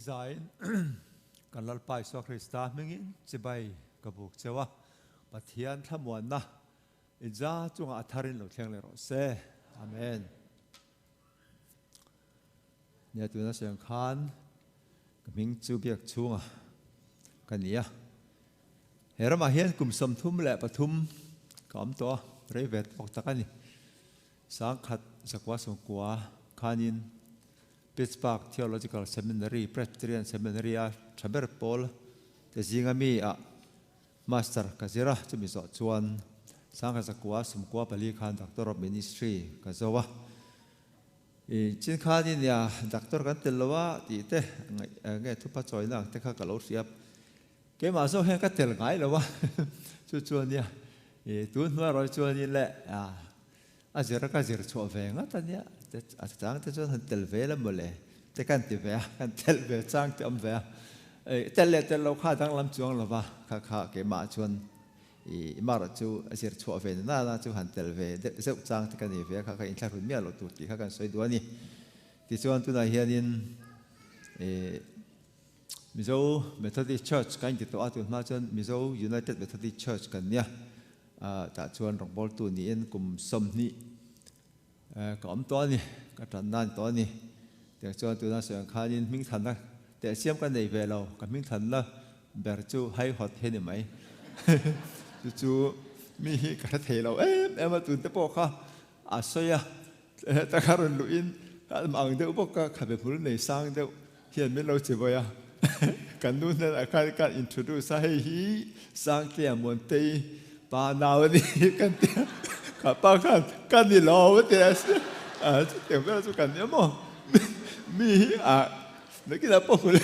zain kan lalpai so Krista mengin cibai kabuk cewa pathian thamuan na iza chunga atharin lo thleng le ro se amen nia tuna siang khan kaming chu biak chunga kania herama hian kum som thum le pathum kam to revet ok takani sang khat zakwa songkwa khanin Pittsburgh Theological Seminary, Presbyterian Seminary, Chaber Paul, the Zingami, Master Kazira, to be so chuan, Sankasakwa, some Kuapali Khan, Doctor of Ministry, Kazawa. Chin Khan in ya, Doctor Gantelova, the get to Pachoina, take a galosiap. Came also Hankatel Gailova to Chuania. Don't know Roy Chuanile, Azira Kazir Chuavanga, Tanya. At trang te chon tel ve la mole te kan ti ve kan tel ve chang te am ve tel le tel lo kha dang lam chuang lo ba kha ke ma chon I ma ra chu asir chu ve na chu han tel ve de zeu chang te kan ni ve kha in thla ru mi lo tu ti kha kan soi do ni ti chuan tu na hian in Mizo Methodist Church kan ti to atu ma chon Mizo United Methodist Church kan nia ta chuan rong bol tu ni en kum som ni Cõm to ni, cái trận nan to ni, để cho tụi nó sẽ khai in minh thần đó, để xem cái này về lâu, cái minh thần đó, bèr chú hay hoạt thế này mấy, chú mi cái thế lâu, em mà tụi nó bỏ khá, soi ta khai rồi luyện, mà anh đâu bỏ cái bề phun này sang đâu, hiện mấy lâu chỉ vậy cái nút này là cái introduce hay hi sang cái món tây, bà nào đi cái Kapa kan di law tes tiang bela tu kan mo mi nó kita po le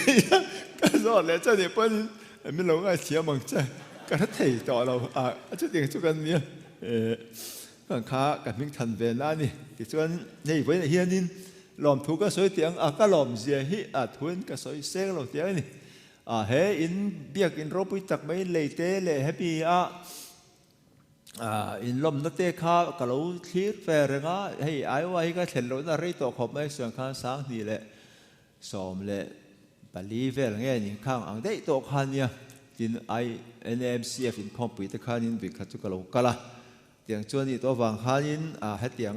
kan so le cha ni pon mi lo nga chia mang cha ka thei to lo chu tiang chu kan ni kan kha kan ming than ve na ni ti chuan nei với hian in lom thu ka soi tiang ka lom zia hi thun ka soi se lo tiang ni he in biak in ro pui tak mai le te le happy in lom nó tê kha cả lũ thiết về rồi ngã hay ai vậy cái thèn lũ nó rây tổ hợp mấy sườn khang sáng thì lệ xòm lệ bà lý về là nghe những khang ăn đấy tổ khan nha tin ai NMCF in computer khan in bị khát chút cả lũ cả la tiếng chuan đi tổ vàng khan in hết tiếng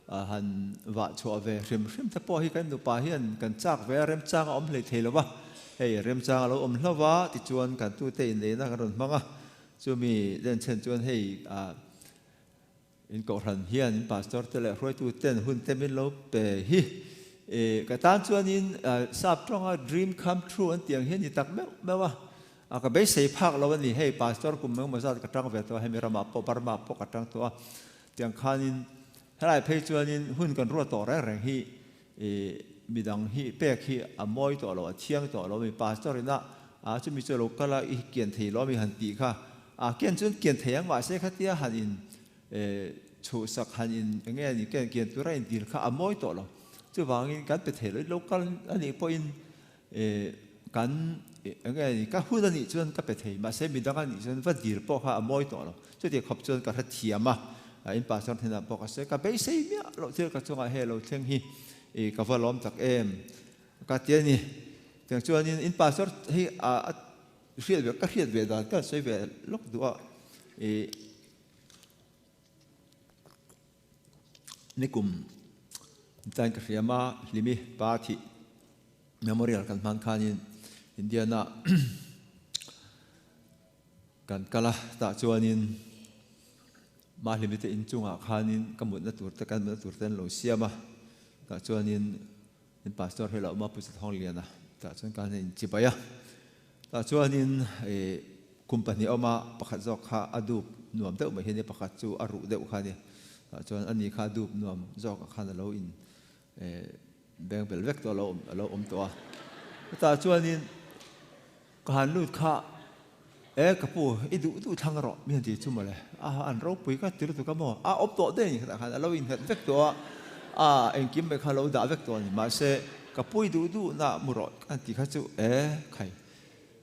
han vạ chua về rim tháp po hi cái nụ pa hiền cần chắc về rim trang ôm lấy thề lo ba hay rim trang lo ôm lo ba thì chuan cần tu tê này nó cái rồi măng chú mi lên trên chuan hay in cổ thần hiền in pastor tele rồi tu tên hun tên min lâu bề hi cái tan chuan in sắp trong dream come true anh tiếng hiền thì tắc mấy wa cái bế xây phác lâu anh hay pastor cùng mấy sao cái trang về to hay mi rama po parma po cái trang to tiếng khan in hay lại thấy chuan in hun cần ruột to reng hi mi dang hi bẹc hi môi to lo thiang to lo mi pastor na chú mi cho lo cái là ý kiến thì lo mi hành tị kha kiên chun kiên thèm mà sẽ khát tia hành in chủ sắc hành in nghe những cái kiên tu ra in tiền khá môi tổ lo chứ vàng in cán bị thể lấy lâu cái anh ấy po in cán nghe những cái hút anh ấy chun cái bị thể mà sẽ bị đăng anh ấy chun vẫn tiền po khá môi tổ lo chứ thì khắp chun cái thắt thiam mà in pastor thì làm po cái sẽ cái bế xây mía lo chơi cái chung hay lo thêm hi cái vợ lom chắc em cái tiền này tiếng chun in pastor hi riết về các riết về đó các xây về lúc đó ní cùng tại cái phía mà limi party memorial kan man khan in Indiana kan kala ta chuan in ma limi te in chunga khan in kamut na tur ta kan na tur ten lo siama ta chuan in pastor hela ma pu thong liana ta chuan kan in chipaya ta chuan in company oma pakhat zok kha adup nuam deuh mai hian pakhat chu aru deuh kha ni ta chuan ani kha dup nuam zok khan lo in beng bel vek to lo om to ta chuan in kan lut kha kapu idu thang ro mi ti chu male an ro pui ka tir tu ka mo op to de ni kha lo in het vek to en kim me kha lo da vek to ni ma se kapui du na muro an ti kha chu khai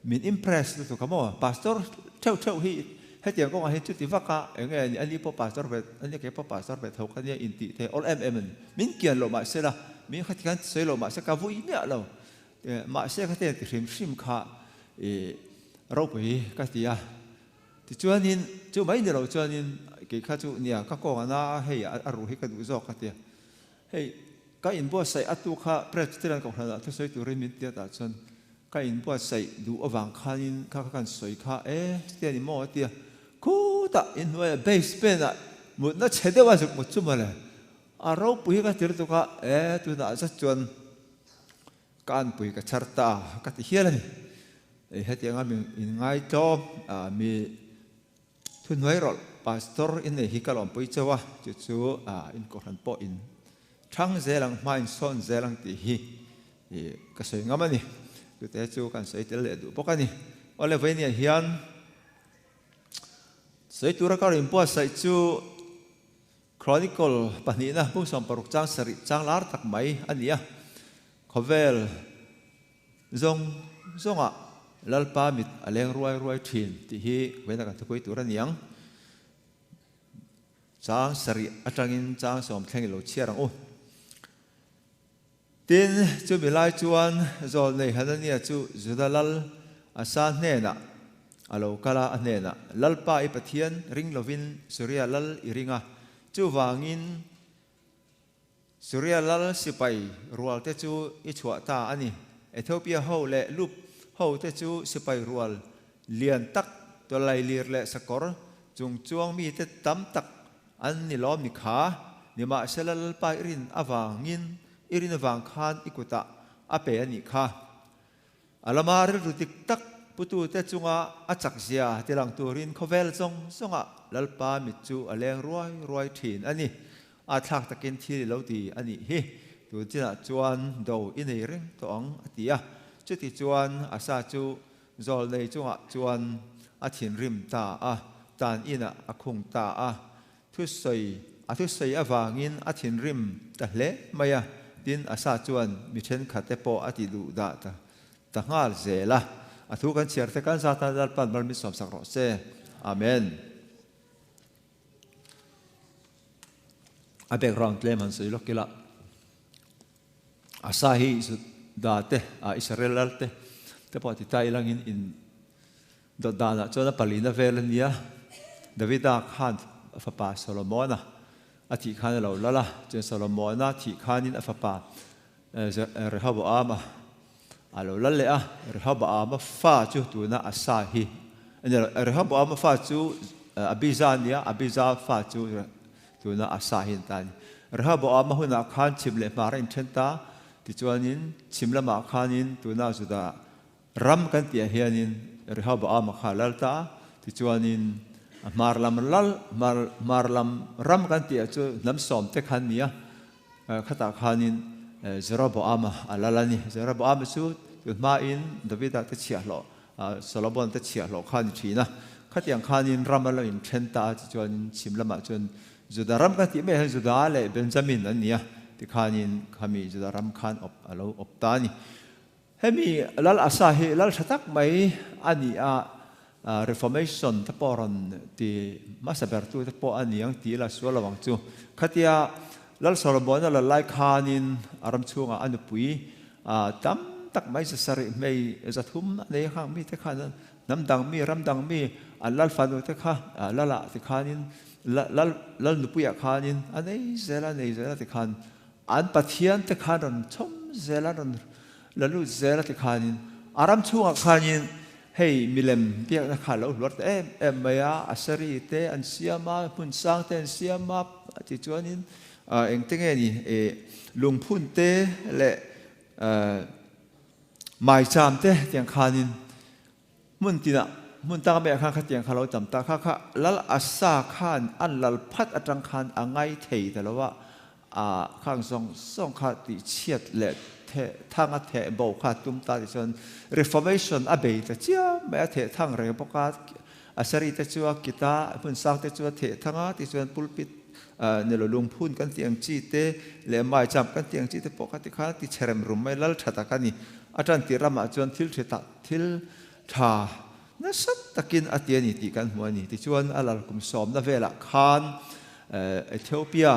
min impress tu ka mo pastor theu hi hết tiếng công hết chút tiếng vác cả nghe anh đi po pastor về anh cái po pastor về thâu cái in ti thế all em min kian lo mà sẽ là min khách kan sẽ lo mà sẽ cả vui nhẹ lo mà sẽ cái tiền thì sim khá rau bì cái gì à thì cho nên chú mấy người đâu cho nên cái khác chú nia các con na hay aru hay cái đủ gió cái gì hay cái in bua sai atu kha president của nó tôi say tụi mình tiệt à chân cái in bua sai đủ ở vàng khan các cái soi kha tiền in mua tiệt cú ta in nuôi base pen à một nó chế được vào một chút mà này rau bì cái tiệt tụi kha tụi nó rất chuẩn can bì cái chart ta cái gì hết này hết tiếng mình in ngay cho mi thu nuôi rồi pastor in này hi kalom pui chawa chu in ko han po in thang zelang main son zelang ti hi ka sei ngamani tu te chu kan sei tel le du pokani ole venia hian sei tura ka rim po sai chu chronicle panina pu som paruk chang sari chang lar tak mai ania khovel zonga lalpa mit aleng ruai thin ti hi vena ka thukoi tura niang chang sari atangin chang som thleng lo chiarang o tin chu bilai chuan zol nei hanania chu zudalal asa hne na alo kala hne na lalpa I pathian ring lovin surya lal iringa chu wangin surya lal sipai rual te chu I chua ta ani Ethiopia ho le lup ho te chu sipai rual lian tak to lai lir le sakor chung chuang mi te tam tak an ni lom ni kha ni ma selal pa irin awangin irin awang khan ikuta ape ani kha alamar rutik tak putu te chunga achak zia tilang turin khovel songa lalpa mi chu aleng ruai thin ani athak takin thi lo ti ani hi tu china chuan do inei reng to ang atia chuti chuan asa chu zol nei chunga chuan athin rim ta tan ina akhung ta thu sei awangin athin rim ta hle maya tin asa chuan mi then khate po ati du da ta ngal zela athu kan chiar te kan sa ta dal pan bal mi som sak ro se amen a background leman sei lokila asa hi da te Israel te po ti tai langin in do dana chona palina velania Davida khan afapa Solomona ati khan lo lala chen Solomona thi khanin afapa Rehoboam alo lalle Rehoboam fa chu tu na asahi Rehoboam fa chu Abiza fa chu tu na asahin tan Rehoboam huna khan chimle marin thenta ti chuanin chimlama khanin tu na suda ram kan tia hianin Rehoboam khalalta ti chuanin marlam ram kan tia chu nam som te khan nia khata khanin Jeroboam alalani Jeroboam chu ma in Davida te chia lo Solomon te chia lo khan thina khatiang khanin ramala in thenta chuan chimlama chuan juda ram kan ti me juda le Benjamin an nia ti khanin khami juda ram khan alo optani hemi lal asahi lal thatak mai ani Reformation te poron ti masabertu te po aniang ti la sualawang chu khatia lal Solomon la lai khanin aram chunga anupui tam tak mai sa sari mai zathum nei khang mi te khan nam dang mi ram dang mi an lal fanu te kha lala te khanin lal nupuya khanin anei zela te khan an pathian te khan chom zela lalu zela te khanin aram chunga khanin hey milem tiak na khalo lot maya asari te an siama pun sang te an siama ti chuanin eng tenge ni lungphun te le mai cham te tiang khanin mun ta me kha tiang khalo tam ta kha lal asa khan an lal phat atang khan angai thei talowa khang song kha ti chiat le thang a the bo kha tum ta chon Reformation abe ta chia me the thang re poka asari te chua kita pun sang te chua the thanga ti chon pulpit ne lo lungphun kan tiang chi te le mai cham kan tiang chi te poka ti kha ti cherem rum mai lal thata kani atan ti rama chon thil tha na sat takin atiani ti kan muani ti chuan alal kum som na vela khan Ethiopia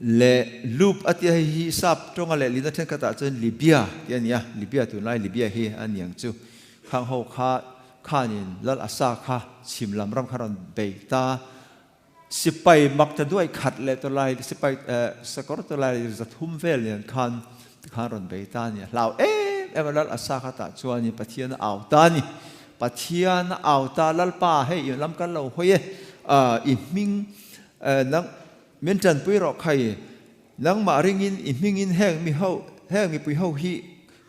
le loop atia hi sap tonga le lina then kata chen Libya tiania Libya tu lai Libya hi aniang chu khang ho khanin lal asa kha chimlam ram kharon beita sipai makta duai khat le to lai sipai sakor to lai zathum vel nian kharon beita ni lau lal asa kha ta chuani pathian au ta ni pathian au ta lal pa hei lam kan lo hoye i ming nang miền trần pui rọ khay nang mà ringin imingin heng mi pui hau hi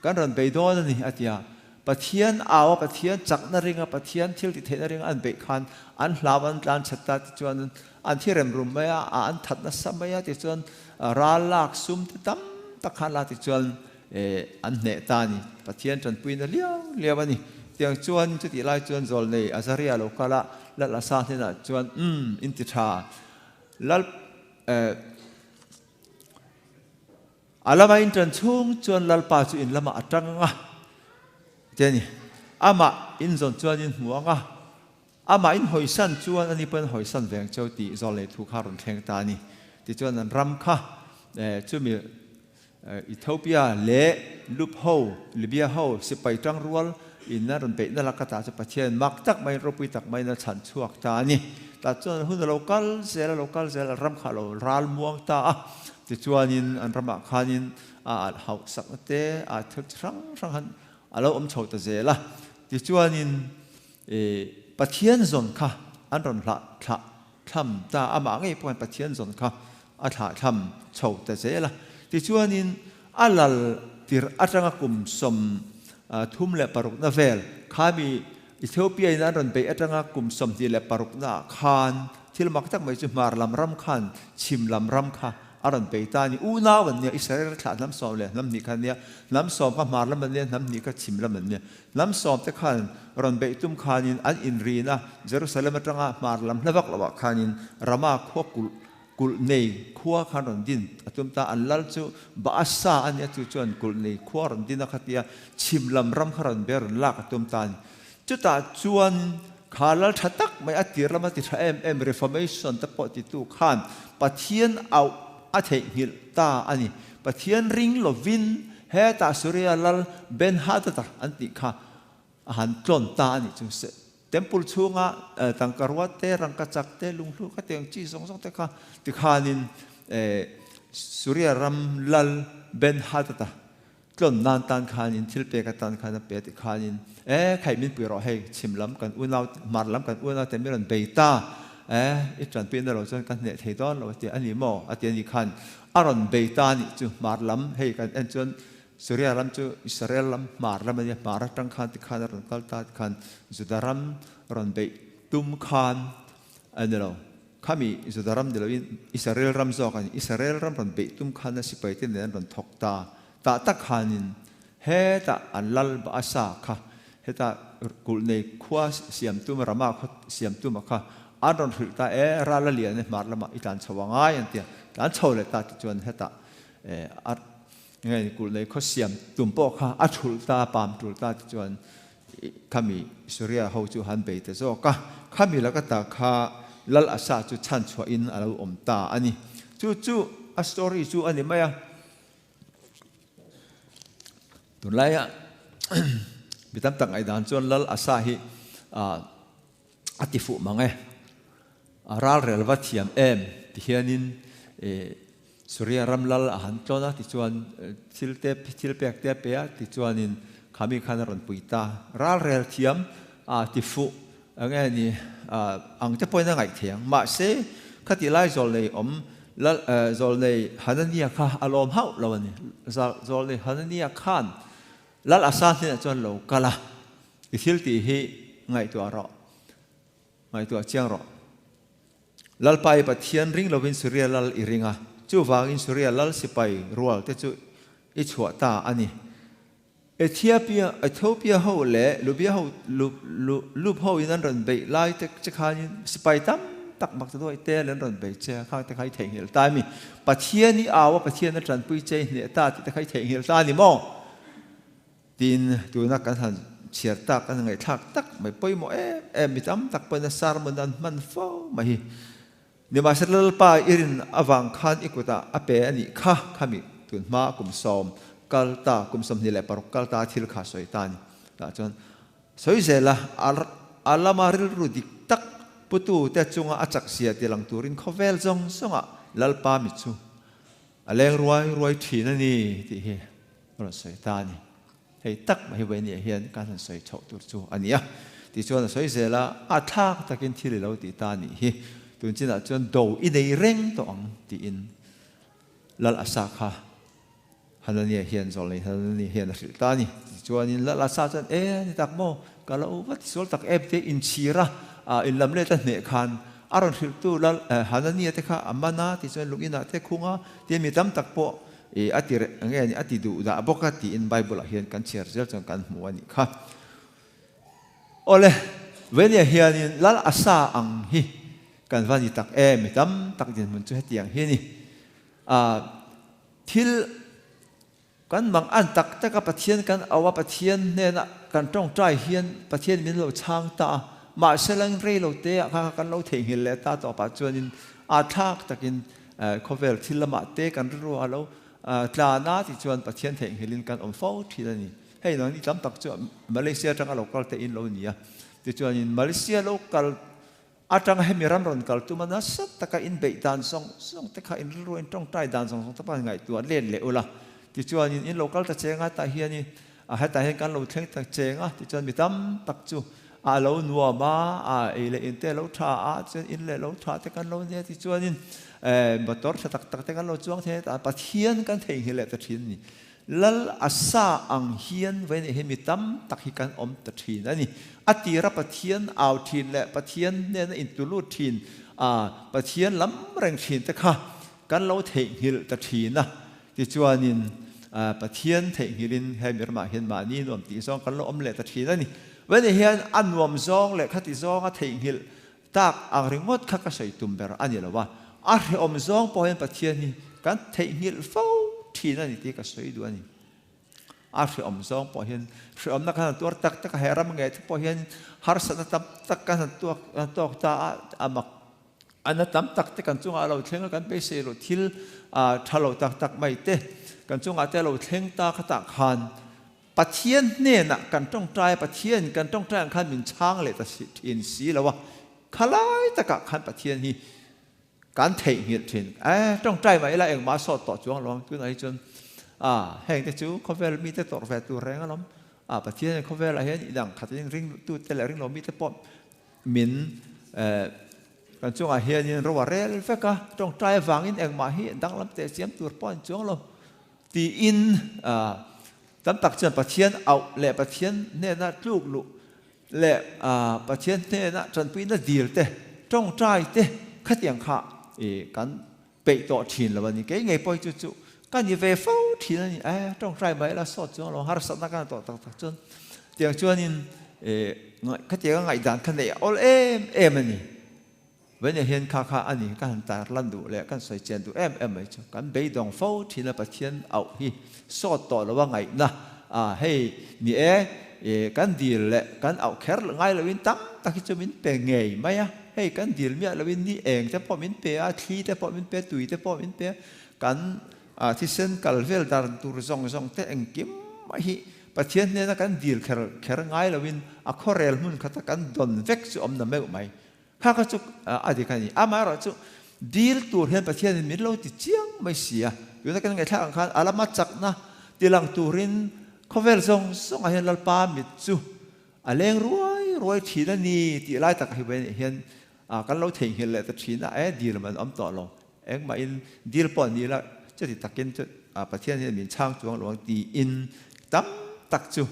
kan ran be don ni atia pathian aw pathian chakna ringa pathian thil ti thena ringa an be khan an hlawan tlan chatta ti chuan an thirem rum maya an thatna samaya ti chuan ralak sum ti tam takhan la ti chuan an ne ta ni pathian trần pui na liao ani tiang chuan chu ti lai chuan zol nei azaria lo kala la sa thena chuan in ti tha lal alama in tran chung chuan lalpa chu in lama atanga tiani ama in zon chuan in muanga ama in hoisan chuan ani pen hoisan veng chau ti zol le thu kharon theng ta ni ti chuan an ram kha chu mi Ethiopia le lup ho Libya ho sipai tang rual in na ron pe na lakata cha pathian mak tak mai ropui tak mai na chan chuak ta ni ta chuan hun local zela ram khalo ral muang ta ti chuan in an rama khanin hau sak te thak rang han alo chho ta zela ti chuan in pathian zon kha an ron la tham ta ama ngai pon pathian zon kha a tha tham chho ta zela ti chuan in alal tir atanga kum som thum le paruk na vel khami Ethiopia in an ron be atanga kum som ti le paruk na khan thil mak tak mai chu mar lam ram khan chim lam ram kha aron be ta ni una wan ne Israel thla lam som le lam ni khan ne lam som ka mar lam ne lam ni ka chim lam ne lam som te khan ron be tum khanin an in rina Jerusalem atanga mar lam hlawak lawa khanin rama khokul kul nei khua khan ron din atum ta an lal chu ba asa an ya chu chuan kul nei khua ron din khatia chim lam ram kharon ber lak atum ta chu ta chuan khalal thatak mai atir lama ti tha em reformation ta po ti tu khan pathian au a thei hil ta ani pathian ring lovin he ta surya lal ben hatata anti kha han tlon ta ani chu se temple chunga tangkarwa te rangkachak te lunglu ka teng chi song te kha ti khanin surya ram lal ben hatata tlon nan tan khanin thilpe ka tan khana pe ti khanin khai min pi ro hei chimlam kan unaw marlam kan unaw te miran beita itran pin ro chon kan ne thei don lo ti ani mo atiani khan aron beita ni chu marlam hei kan en chon surya ram chu Israel ram marlam ani mar tang khan ti khan ron kal ta khan judaram ron be tum khan anelo khami judaram delawin Israel ram zo kan Israel ram ron be tum khan na sipai te nen ron thok ta tak khanin he ta anlal ba asa kha he ta kul nei khwa siam tum rama khot siam tum kha aron thil ta ra la lian ne mar lama itan chawanga yan tia tan chole ta chuan he ta ngai kul nei kho siam tum po kha a thul ta pam tul ta chuan khami surya ho chu han be te zo ka khami la ka ta kha lal asa chu chan chwa in alo om ta ani chu a story chu ani maya tun laya bitam tak ai dan chuan lal asa hi atifu mangai aral relwa thiam em ti hianin surya ramlal han tlona ti chuan thilpek te pe ti chuanin khami khan ron puita ral rel thiam tifu ange ni ang te poina ngai thiang ma se khati lai zol nei om lal zol nei hanania kha alom hau lawani zol nei hanania khan lal asa ni chuan lo kala ti thil ti hi ngai tu aro ngai tu chiang ro lal pai pathian ring lovin surya lal iringa chu wangin surya lal sipai rual te chu i chhuwa ta ani Ethiopia ho le Libya ho lup ho in an ron be lai te chakhanin sipai tam tak mak tu te len ron be che khang te khai theng hil ta mi pathian ni awa pathian na tran pui che ne ta te khai theng hil ta ni mo tin tu na kan han chiar ta kan ngai thak tak mai poi mo mi tam tak pa na sar man fo mai นี่มาเสร็จแล้วป้าอิรินอวังคันอีกว่าอเปอันนี้ข้าขมิตุนมากุมสอมกัลตากุมสมนี่แหละปรกกัลตาทิลข้าสวยตานี่แต่จนสวยเสร็จละอัลลามาริลรูดิกตักปุตุแต่จงอาจักเสียที่หลังตูรินเขาเวลจงสงะลัลป้ามิจูอะไรรวยทีนั่นนี่ที่เฮรสวยตานี่ให้ตักมาให้เวนี่เห็นการสวยโฉตุจูอันนี้ที่ชวนสวยเสร็จละอาทักตะกินที่เราติตานี่เฮตุนจิน่ะจนโดอินในเร่งตัวอังที่อินลัลอาสาค่ะฮันนี่เห็นจอเลยฮันนี่เห็นสิตานี่ชวนอินลัลอาสาจนนี่ตักโมก็เราวัดส่วนตักเตอินชีระอินลำเล่ตันเนคันอารมณ์สิตัวลัลฮันนี่เตค่ะอามานาที่ชวนลูกอินเตคุงะที่มีตั้มตักโปอติเรงนี่อติดูดาบกติอินไบเบิลเห็นกันเชียร์เจอจนกันหัวนี่ค่ะโอเลเวนี่เห็นลัลอาสาอังฮีกันวันนี้ตักไม่ตั้มตักดินมันจะให้เตียงเฮนี่ทิลกันบางอันตักแต่กับปะเทียนกันเอาว่าปะเทียนเนี่ยนะกันต้องใจเฮียนปะเทียนมีเราช่างตามาเสลังเร่เราเตะกันเราเถียงเห็นแล้วตาต่อปัจจุบันอาทักตักินเขาเวลทิลละมาเตะกันรัวเราตาหน้าที่จวนปะเทียนเถียงเห็นกันอมฟ้าทีละนี่ให้น้องนี่ตั้มตักจวนมาเลเซียจังเราก็เตะอินเราเนี่ยที่จวนมาเลเซียเราก็อาจารย์ให้มีรันรอนกัลตุมันนั้นสักตะกอินเบย์ดันซองตะกอินรวยต้องใจดันซองตะปันไงตัวเล่นเละละที่จวนอินโลกัลตะเจงะตะเฮียนี่ให้ตะเห็นกันเราเทงตะเจงะที่จวนมีตั้มตักจูเราหนัวมาเอเลอินเตเราท่าจวนอินเลเราท่าแต่กันเราเนี่ยที่จวนอินบัตรตักแต่กันเราจ้วงเทแต่ปะเทียนกันเทงเฮเลตะทีนี่ลัลอาซาอังเฮียนเวนเฮมิตั้มตักฮิกันอมตะทีนั่นนี่อติระปะเทียนเอาทีนและปะเทียนเนี่ยอินตุลูทีนปะเทียนล้ำแรงทีนแต่ค่ะกันเราเทงฮิลตะทีนะที่จวนอินปะเทียนเทงฮิลินให้มีรมาเห็นมานี่นวมตีซองกันเราอมเลตะทีนั่นนี่เวนเฮียนอันนวมซองและขัดตีซองเทงฮิลตักอังริงดขักกระใสตุ่มเบรอันนี้ละว่าอันอมซองพอเห็นปะเทียนนี่กันเทงฮิลเฝ้าทีนั่นนี่ที่กระใสด้วยนี่อาชีพอมซองพอเห็นชีอมนักขันตัวตักเฮรัมไงที่พอเห็นฮาร์สันตักกันตัวตาอามักอันนั้นตักกันจุงเราเทงกันไปเสียเราทิลถ้าเราตักไม่เตะกันจุงอาจจะเราเทงตาขตักขันปัจเจียนเนี่ยนะกันต้องใจปัจเจียนกันต้องใจขันมินช้างเลยแต่ทีนสีแล้วว่าขลายตะกะขันปัจเจียนนี่การเทงเหียดทีนต้องใจไหมล่ะเองมาสอดต่อจวงลองตัวไหนจนแห่งที่จูเขาเวลมีแต่ตัวแฝดตัวแรงล้มปะเทียนเขาเวลอะไรเห็นดังขัดยังริงตู้แต่ละริงเรามีแต่ปอมมินกันช่วงเฮียนเราว่าเร่เฟกะต้องใจฟังอินเองมาเฮียดังล้ำแต่เสียมตัวป้อนช่วงเราตีอินตั้งตักเชิญปะเทียนเอาแหล่ปะเทียนเนี่ยนะลูกลุแหล่ปะเทียนเนี่ยนะจนปีน่ะดีเลยต้องใจเต้ขัดยังข้ากันเปย์ต่อทีนแล้ววันนี้แกไงปล่อยจู่กันยี่เวฟทีนั้นต้องใจไหมล่ะสอดจงเราหาสัตว์นักการต่อตักจนเดี๋ยวจวนนินขัดเจก็ไงดันขันเนี่ยallนี่เวันนี้เห็นข้าอันนี้กันตาลันดูเลยกันใส่เจนดูไม่จบกันไปดองฟ้าทีนั้นปะเทียนเอาฮีสอดต่อแล้วว่าไงนะให้มีกันดีเลยกันเอาแคร์ไงเราวินตั้งตักจะมินเป็นไงไหมให้กันดีมีเราวินนี่เองแต่พอมินเปย์ทีแต่พอมินเปย์ตุยแต่พอมินเปย์กันที่เส้นกัลเวลดาร์ตูร์ซองเตงกิมไม่ฮิปะเทียนเนี่ยนะกันดีลแค่ง่ายแล้ววินอะคอเรลมุนขัดกันดอนเวกซ์อมน้ำเมฆไหมข้าก็จุกอะไรกันนี่มาเราจุดีลตัวเห็นปะเทียนมิดเราติดเจียงไม่เสียอยู่ในกันไงท่าอังคารอารามาจักนะตีหลังตูรินคอเวลซองเห็นลัลปามิดจูอะไรรวยทีนั่นนี่ตีไล่ตักให้เห็นกันเราเถียงเห็นเลยแต่ทีน่ะดีลมันอมต่อเรามาอินดีลปอนนี้ละจะติดตักกินจะประเทศนี้มีช่างจวงหลวงตีอินตั้มตักจู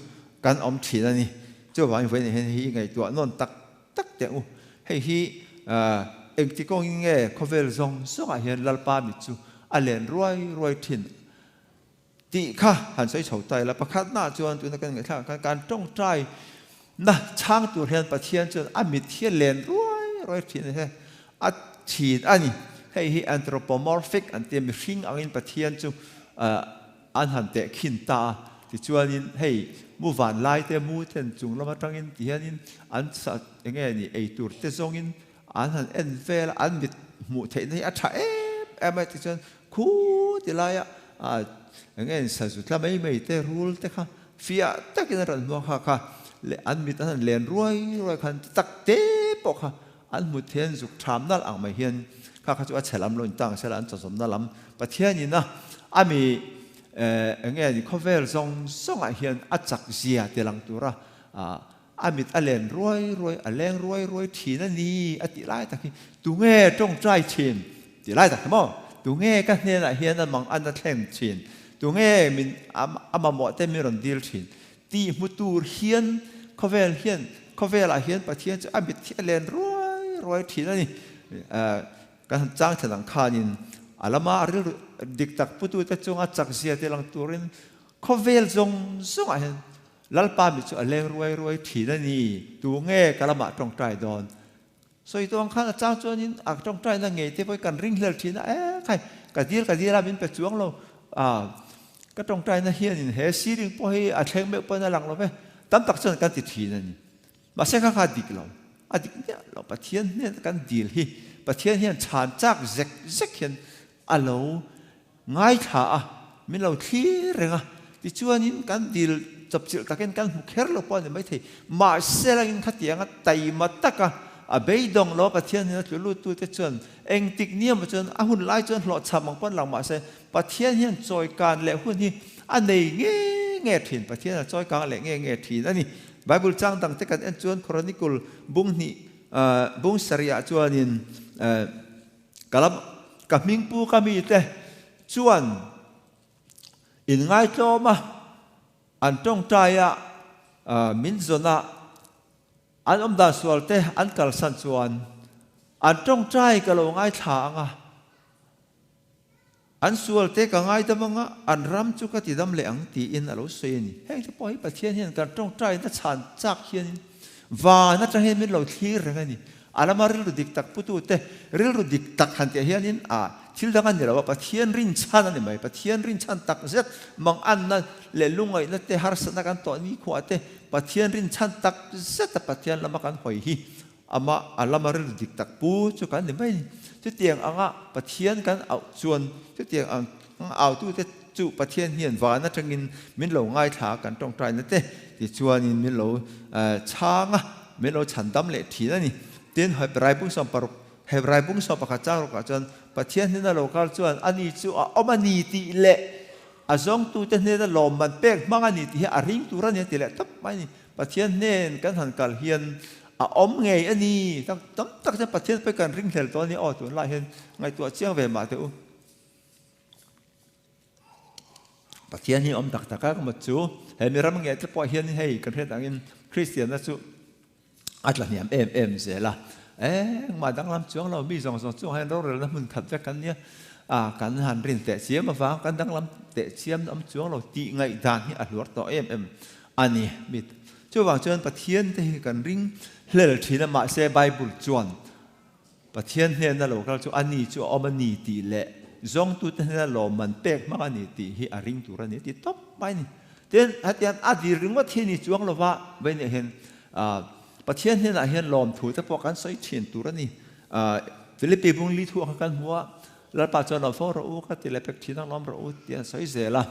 การอมถีนั่นนี่เจ้าหวังเว้นเห็นฮีไงตัวนนตักเดียวให้ฮีเอ็งที่กงเงี้ยเขาเวลซองสกัดเห็นลัลปามิจูอะไรรวยถิ่นตีข้าหันใส่เฉาใจแล้วประคัดหน้าจวนตัวนักการเงินการต้องใจนะช่างตัวเห็นประเทศจนมิเทียนเลนรวยถิ่นใช่ถีนอันนี้ให้ฮีแอนโทรโพมอร์ฟิกอันเตียมีชิงอังอินปะเทียนจูอันหันเตะขินตาที่ชวนอินให้มูฟานไล่เตะมูเทนจุงแล้วมาตั้งอินที่ฮันอินอันสัตยังไงนี่ไอตัวเตะซงอินอันหันเอ็นเฟลอันมิด mu thấy này à chạy em ấy thì chân khu thì lại nghe sao chút là mấy thế rule thế ha phía tất cái này nó ha le an mi tan len roi khan tak te po kha an mu thian zuk tham nal ang mai hian kha chu a chelam loin tang sela an chom na lam pathian ni na ami nge ni khovel song a hian a chak zia te lang tura amit alen roi aleng roi thi na ni ati lai ta ki tu nge tong trai chin ti lai ta mo tu nge ka ne la hian an mang an na thleng chin tu nge min ama mo te mi ron dil chin ti mutur hian khovel a hian pathian chu amit alen roi thi na ni kan chang thalang khanin alama ril dik tak putu ta chunga chak zia te lang turin khovel zong a hian lalpa mi chu aleng roi thi na ni tu nge kalama tong trai don soi tong khan chang chuanin ak tong trai na nge te poi kan ring hlel thi na khai ka dil min pe chuang lo ka tong trai na hian in he siring po hi a thleng me po na lang lo ve tam tak chon kan ti thi na ni ma se kha dik lo adik ne lo pathian ne kan dil hi pathian hian chan chak zek hian alo ngai tha min lo thi renga ti chuanin kan dil chop chil taken kan kher lo pon mai thei ma selangin khatianga tai mataka a beidong lo pathian hian tlu tu te chuan eng tik niam chuan a hun lai chuan hlo chamang pon lang ma se pathian hian choi kan le hun hi anei nge thin pathian choi kan le nge thin ani bible chang dang te kan en chuan chronicle bung saria chuanin kalam kaming pu kami te chuan in ngai tloma an tong taya min zona an da sualte an kal san chuan an tong trai ka lo ngai thanga an sualte ka ngai damanga an ram chu ka ti dam le ang ti in alo sei ni hei te poi pathian hian kan tong trai na chan chak hian wa na tang hen min lo thlir rengani alamar ru dik tak putu te ril ru dik tak han te hianin thil dangan ni rawa pathian rin chan ani mai pathian rin chan tak zet mang an na le lungai na te har sana kan to ni khwa te pathian rin chan tak zet pathian lama kan hoi hi ama alamar ru dik tak pu chu kan ni mai chu tiang anga pathian kan au chuan chu tiang ang au tu te chu pathian hian wa na tangin min lo ngai tha kan tong trai na te ti chuanin min lo changa min lo chandam le thi na ni tin hebrai bung som paruk hebrai bung som pakha chang ro ka chuan pathian ni na lokal chuan ani chu omani ti le azong tu te ne na lom man pek mangani ti a ring tu ran ti le tap mai ni pathian nen kan han kal hian om ngei ani tam tak cha pathian pe kan ring thel to ni o tu la hen ngai tu chiang ve ma te u pathian hi om tak taka ka ma chu he mi ram nge te po hian ni hei kan he tangin christian na chu atla niam em zela ma dang lam chuang lo mi zong chuang han ro na mun khat ve kan nia kan han rin te chiam ma wang kan dang lam te chiam am chuang lo ti ngai dan hi a hlur to em ani mit chu wang chuan pathian te kan ring hlel thina ma se bible chuan pathian hne na lo kal chu ani chu omani ti le zong tu te na lo man pek ma ani ti hi a ring tu ra ni ti top mai ni ten hatian adir ring ma thini chuang lo wa ve ne hen pathian hian a hian lom thu te pawh kan soi thin tur ani Philippi bung li thu kan huwa lalpa chuan lo fo ro u ka ti le pek thin ang lom ro u tian soi zela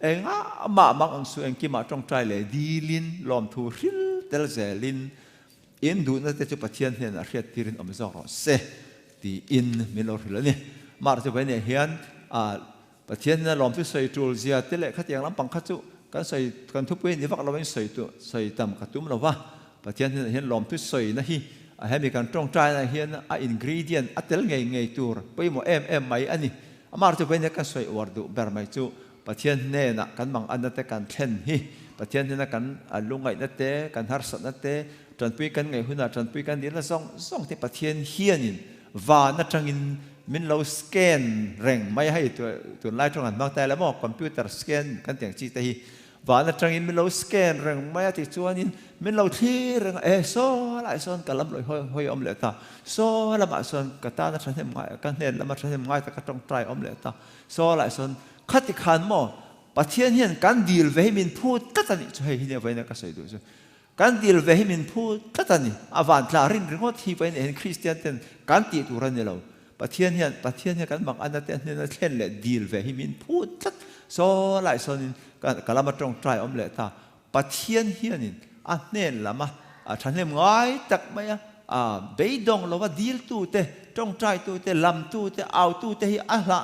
enga ma mang ang su eng ki ma tong trai le dilin lom thu ril tel zelin in du na te chu pathian hian a hriat tirin om zo ro se ti in milo ril ani mar chu ve ne hian pathian na lom tu soi tul zia te le kha tiang lam pang kha chu kan soi kan thu pui ni vak lo wen soi tam ka tum lo wa pathian hian lom tu soi na hi a hemi kan tong trai na hian a ingredient atel ngei tur poi mo em mai ani amar chu ben ka soi war du ber mai chu pathian ne na kan mang an te kan thlen hi pathian na kan lungai na te kan har sat na te tran pui kan ngei huna tran pui kan din la song te pathian hianin wa na tangin min lo scan reng mai hai tu lai tong an mang tai la mo computer scan kan tiang chi te hi và nó trang in mình lâu scan rằng mấy thì chuanin mình lâu thi rằng so lại son cả lắm rồi hơi om lệ ta so là bạn son cả ta nó sang thêm ngay cái nền là mà sang thêm ngay ta cái trong trai om lệ ta so lại son khát thì khăn mò bà thiên hiền can deal với mình phu tất cả những chuyện này với nó cái sự đó can deal với mình phu tất cả những avant là rin rin ngót thì với những Christian tên can tiệt tu ran lâu ประเทศเนี่ยกันมักอันนั้นเนี่ยเช่นเลยดีลเวหิมินพูดชัดโซ่หลายโซนินกันละมาตรงใจอมเลยตาประเทศเฮียนินอันเนี่ยละมาฉันเล่มง่ายจักไหมเบยดงเราว่าดีลตู้เตตรงใจตู้เตลำตู้เตเอาตู้เตฮิอะละ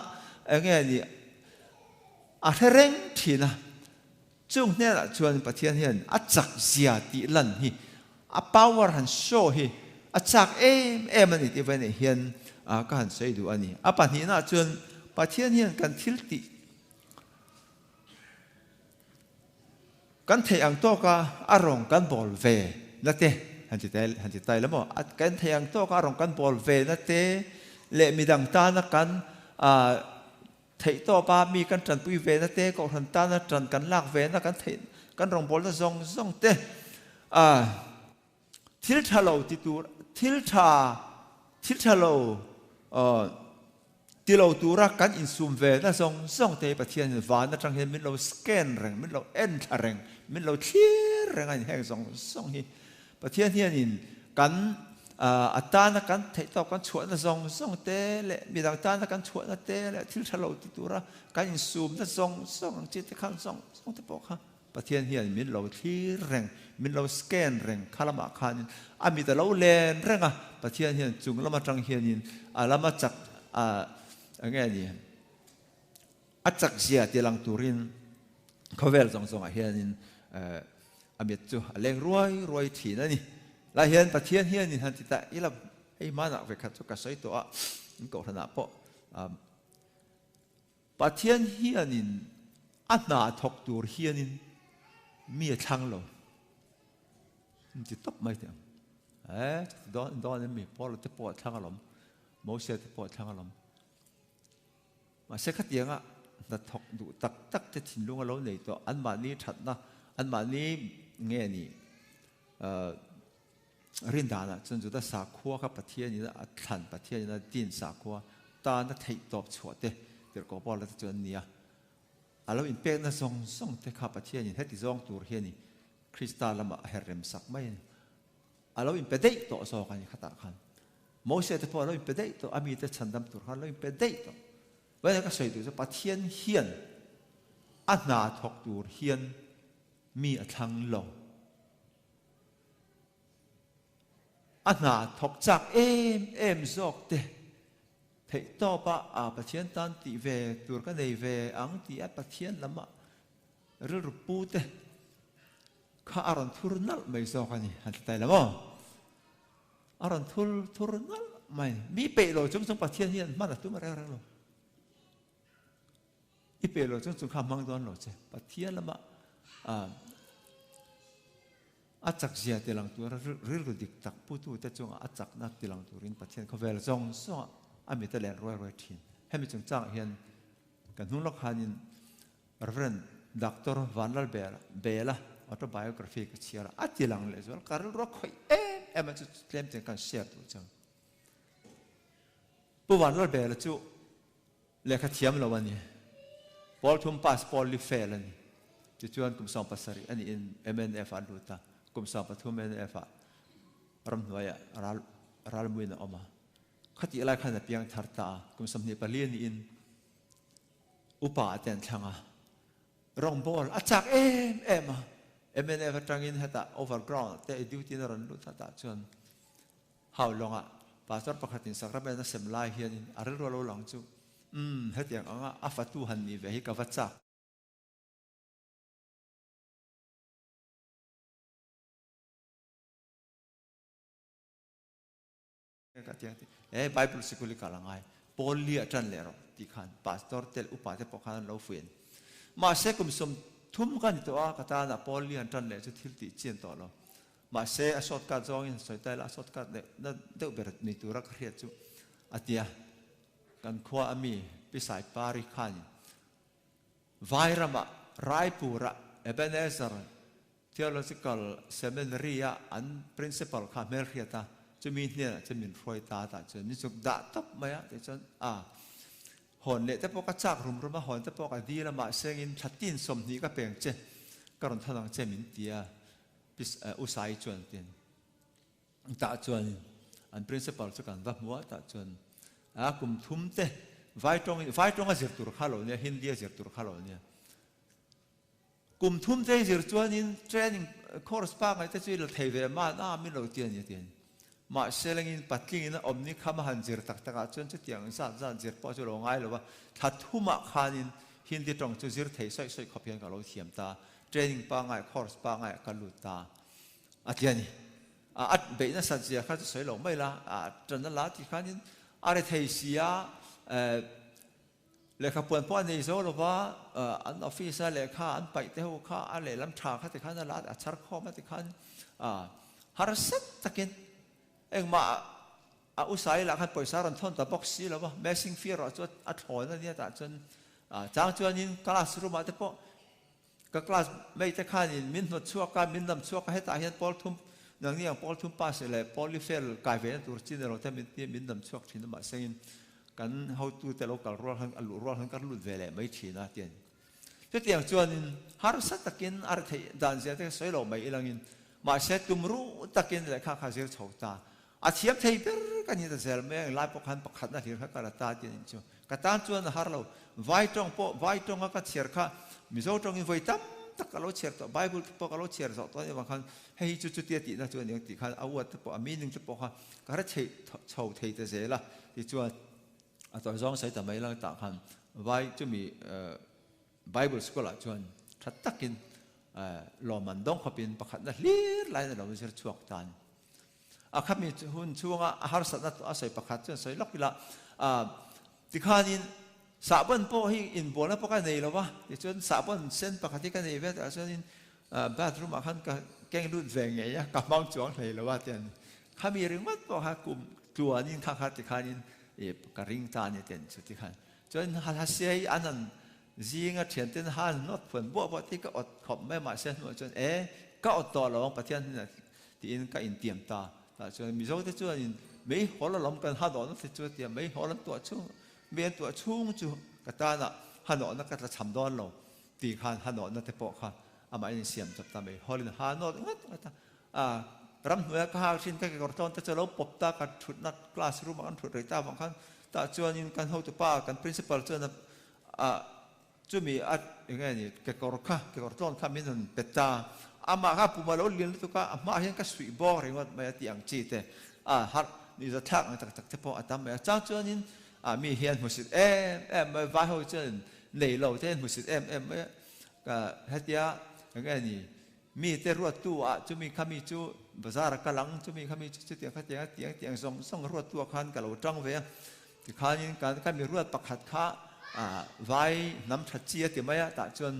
เงี้ยนี่เทเร่งทีนะจุงเนี่ยชวนประเทศเฮียนจักเสียติลันฮีpower หันโชฮีจักมันนี่ที่เป็นเฮียนก็หันใส่ดูอันนี้ปัจจุบันจนประเทศเฮียนกันทิลติกันเทียงโตก็อารมณ์กันบอลเวนั่นเองหันจิตใจแล้วมั้งกันเทียงโตก็อารมณ์กันบอลเวนั่นเองเละมีดังตานักกันเทียโตป้ามีกันจันปุยเวนั่นเองก็หันตานักจันกันลากเวนักกันเทียกันรองบอลนั่นส่งเตทิลทาโลติตูทิลทาโลที่เราตัวรักกันอินซูมเวน่ะส่งเตะประเทศวานน่ะจังเห็นมิเราสแกนแรงมิเราเอ็นทาแรงมิเราเทียแรงอันแห่งส่งที่ประเทศที่นี่กันอัตรานักกันเทต่อกันชวนน่ะส่งเตะเลยมีต่างตานักกันชวนน่ะเตะเลยที่เราที่ตัวรักกันอินซูมน่ะส่งจิตข้างส่งเตะปอกค่ะประเทศที่นี่มิเราเทียแรงมิเราสแกนแรงคารามาคานินมีแต่เราแรงแรงประเทศที่จุงเรามาจังเฮียนินเรามาจากไงนี่จักเสียที่หลังตุรินเขาเวลส่งเฮียนินมีจูเลี้ยงรวยทีนั่นนี่แล้วเฮียนประเทศเฮียนินทันทีแต่อีละไอ้มาหนักไปขัดจุกใส่ตัวมันก็ขนาดเพราะประเทศเฮียนินอันนาทกตัวเฮียนินมีช่างเราจิตตบไม่ถึงดอนนี่มีพอเราจะปวดช่างอารมณ์โมเสสจะปวดช่างอารมณ์มาเสกยังแต่ทกดูตักจะถิ่นลุงเราในตัวอันมานี้ถัดนะอันมานี้เงี้ยนี่รินดานะจนจุดสาขัวกับประเทศนี้นะขันประเทศนี้นะดินสาขัวตานะทิ้งตบฉวดเด้เดี๋ยวก็บอกเราจะจนเนี่ยเราอินเป็กนะส่งเทข้าประเทศนี้ให้ที่ส่งตัวเฮียนี่คริสตัลละมาเฮเรมสักไม่เราอินเป็ดได้ตัวสอกันขัดกันโมเสสจะพอเราอินเป็ดได้ตัวอามีแต่ฉันดำตัวเราอินเป็ดได้ตัวเวลาก็ใส่ดูจะประเทศเฮียนอันนาทกตูเฮียนมีทั้งหลงอันนาทกจากจอกเตะเทต่อปะประเทศตันติเวตัวกันในเวอังติประเทศละมะเรื่องปูเตะข้าอารันทุรนัลไม่จอกกันนี่หันใจละมั้งอารันทุรนัลไม่มีเปโลจงประเทศเฮียนมันตุ้มอะไรหรออีเปโลจงข้ามมังดอนหรอเจ้ประเทศละมะจักเสียติลังตัวเรื่องดิกตักพูดตัวแต่จงจักนักติลังตัวรินประเทศเขาเวลจงส่งมีแต่แหลนรวยทีนให้มีจงจ้างเห็นกันนุ่งลักหันินเรนด็อกเตอร์วานลเบล่าออโตไบโอกราฟีก็เชียร์ติลังเลยส่วนการรักคอยมันจะเล่มถึงการเชียร์ตัวจังผู้วานลเบล่าจู่เลขาเทียมเราวันนี้พอทุ่มพาสปอร์ตลิเฟลนี่จะชวนกุมสองภาษาอันนี้MNF อันรู้ตากุมสองปฐุมMNF รำหน่วยรัลมุยนออกมาขัดอะไรขนาดเพียงทาร์ตากุมสำเนียงปาลีนี่อินอุปาเตนช่างรองบอลจากMNF จังอินเหตุโอเวอร์กราวน์แต่ดิวตี้นรันรู้ตาชวนhow long ภาษาประคัตินสักระเบนเสมลายเฮียนินอะไรรัวเราหลังจู่เหตุอย่างฟัตุหันนี่เวหิกาวัชจักไบเบิลสกุลิกาลังไงพอลีอาจารย์เลโรที่ขันพาสตอร์เตลอุปาเทปขันเราฟื้นมาเสกุมสมทุ่มกันตัวกตานะพอลีอาจารย์เลจุดที่ติเชียนต่อเรามาเสอสอดการจองอินสอยใจละสอดการเนี่ยนั่นเดือบเบรดมีตัวรักเรียจุอาทิยากันขวามีพิสัยปาริขันไวรัมะไรปูระเอเบเนเซอร์ theological seminary อัน principal ข้าเมริกาจะมีเนี่ยจะมีรอยตาจนนี่สุดด่าทับไหมแต่จนหอนเนี่ยแต่พวกจักรุมมาหอนแต่พวกดีละมาเสียงชัดตินสมนี้ก็เป็นเจ้ก็รอนทางเจมินเตียพิสอุสัยจวนเตียนตาจวนอัน principal สุกันวัดมัวตาจวน kum thum te vai trong azir tur khalo nia Hindi azir tur khalo nia kum thum te azir chuan in training course pa ngai te chui la thei ve ma na mi lo tian ni tian ma seleng in patling in omni khama han zir tak taka chuan chu tiang san zir po chu lo ngai lo wa thathuma khanin Hindi trong chu zir thei soi soi khopian ka lo thiam ta training pa ngai course pa ngai ka lu ta atian ni at be na san zia kha soi lo mai la tran na la ti khanin are thei sia le kha puan po nei zo lo wa an office le kha an pai te ho kha a le lam tha kha te khan la a char kho ma te khan har sat takin eng ma a usai la khan poisa ran thon ta box si lo wa messing fear a chot a thon na nia ta chon chang chuan in classroom a te po ka class mai te khan in min no chuak ka min nam chuak ka heta hian pol thum nang niang pol thum pa se le polyfel kai ve tur chin ro te min nam chuak thin ma sengin kan how to te local rol han alu rol han kan lut ve le mai thina tian te tiang chuan in har sat takin ar thei dan zia te soi lo mai ilangin ma se tum ru takin le kha kha zir chhota a thiam thei ber kan ni da zel me lai po khan pakhat na thir kha kala ta tian chu ka tan chuan har lo vai tong ka thiar kha mizo tong in voi tam tak ka lo cher to bible po ka lo cher zo to ni wa khan hei chu chu ti na chuan ni ti khan awat po meaning chu po kha ka ra thei chho thei te zela ti chuan a to zong sai ta mai lang ta khan vai chu mi bible school a chuan that takin lo man dong khopin pakhat na hlir lai na lo zer chuak tan a khami hun chuanga har sat na a sai pakhat chuan sai lokila ti khanin sabon po hi in bola po ka nei lo wa ti chuan sabon sen pakhat ka nei ve ta chuan in bathroom a khan ka keng lut ve nge ya ka mang chuang nei lo wa tian khami ring mat po ha kum tuanin kha kha ti khanin ka ring ta ni ten chu ti khan chuan ha sei anan zinga thian ten han not phun bo ti ka ot khop me ma sen no chuan ka ot to lo pathian ti in ka in tiam ta chuan mi zo te chuan in mei hol lom kan ha do no te chu ti mei hol to chu men to chung chu ka ta na ha no na ka ta cham don lo ti khan ha no na te po kha ama in siam chap ta mei holin ha no ta ram hnuai ka ha sin ka ke kor ton te chu lo pop ta ka thut na classroom an thut rei ta bang khan ta chuan in kan ho tu pa kan principal chuan chu mi at nge ni ke kor ton kha min an peta ama ha pu ma lo lin tu ka ama hian ka sui bo ringot mai ti ang chi te har ni za thak tak te po atam mai chang chuan in mi hian musit mai vai ho chuan nei lo ten musit mai ka hatia nge ni mi te ruat tu chu mi khami chu bazar ka lang chu mi khami chu tiang kha tiang song ruat tu khan ka lo tang ve ti khanin kan mi ruat pakhat kha vai nam that chia ti mai ta chuan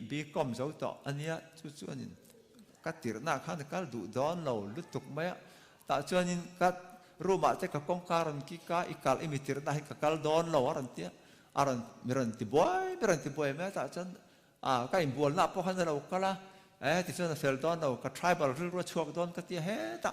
bi kom zo to ania chuan in ka tir na khan ka du don lo lutuk mai ta chuan in ka ruma te ka kong karan ki ka ikal imitir na ka kal don lo aran miran ti boy mai ta chuan ka in bol na po khan lo kala ti chuan fel don lo ka tribal ru chuak don ka ti he ta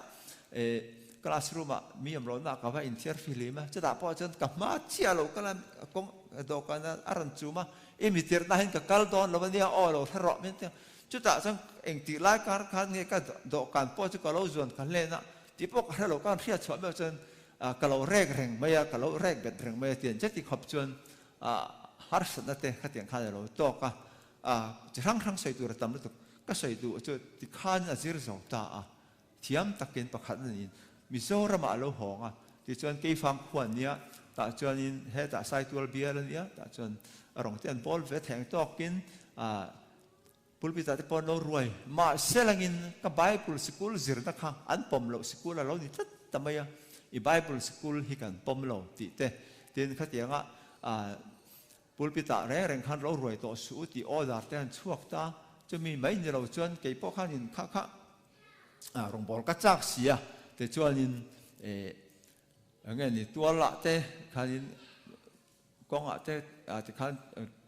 classroom mi am lo na ka va in tier film cha da po chuan ka ma chia lo kala kong do kana aran chuma imitir na hin ka kal don lo nia o lo tharo men te chu ta chang eng ti lai kar khan nge ka do kan po chu ka lo zon kan le na ti po ka lo kan thia chwa me chuan ka lo rek reng mai ka lo rek bet reng mai tian che ti khop chuan har sa na te khatiang khan lo to ka chi rang sai tu ra tam lu ka sai tu chu ti khan a zir zo ta thiam takin pakhat ni Mizoram a lo honga ti chuan ke fam khuan nia ta chuan in he ta sai tual bia la nia ta chuan rong ten bol ve theng tokin pulpita te pon lo ruai ma selangin ka bible school zir na kha an pom lo school lo ni tat tamaya I bible school hi kan pom lo ti te tin khatianga pulpita reng khan lo ruai to su ti order ten chuak ta chu mi mai ni lo chuan ke po khan in kha rong bol ka chak sia te chuan in nge ni tua la te khanin kong a te ti khan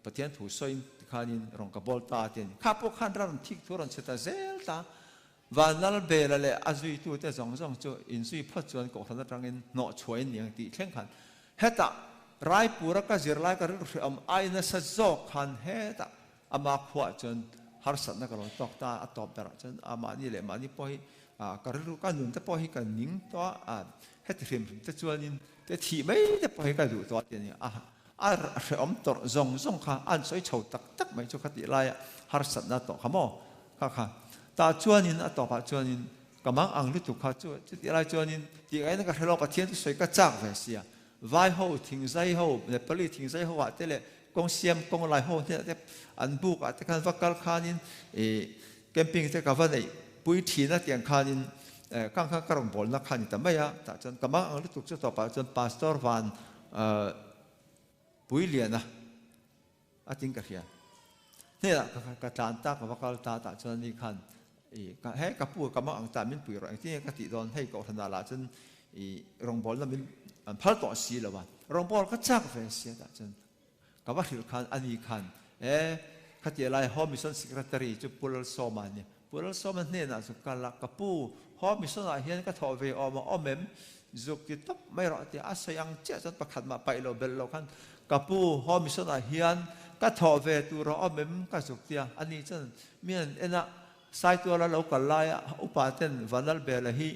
pathian thu soin ti khanin rong ka bol ta ten kha po khan ran thik thuran cheta zel ta vanal bela le azui tu te zong chu in sui phat chuan ko thana tangin no chhoin niang ti thleng khan heta rai pura ka zir lai ka ri am aina sa zo khan heta ama khwa chuan har sat na kalau tok ta atop dara chen amani le mani poi karilu kan nun te poi kan ning to het rim te chuanin te thi mai te poi ka du to te ni om tor zong kha an soi chho tak mai chu khati lai har sat na to khamo kha ta chuanin atopa chuanin kamang ang lutu kha chu ti lai chuanin ti ai na ka hlo pa thian soi ka chak ve sia vai ho thing zai ho le pali thing zai ho wa te le kong siam kong lai ho te an bu ka te kan vakal khanin camping te ka va nei pui thi na tiang khanin kang karong bol na khan ta mai ta chan kamang ang lutu chu to pa chan pastor van pui liana ating ka hia ne la ka tan ta ka vakal ta chan ni khan ka he ka pu kamang ang ta min pui ro ti ka ti don hei ko thana la chan rong bol na min an phal to si la wa rong bol ka chak ve sia ta chan ka va hil khan ani khan ka ti lai home mission secretary chu pulal soman ni pulal soman ne na su ka la ka pu home mission a hian ka tho ve omem zuk ki top mai ro ti asayang che chan pakhat ma pai lo bel lo khan ka pu home mission a hian ka tho ve tu ro omem ka zuk tia ani chan mian ena sai tu la lo ka lai upa ten vanal bel hi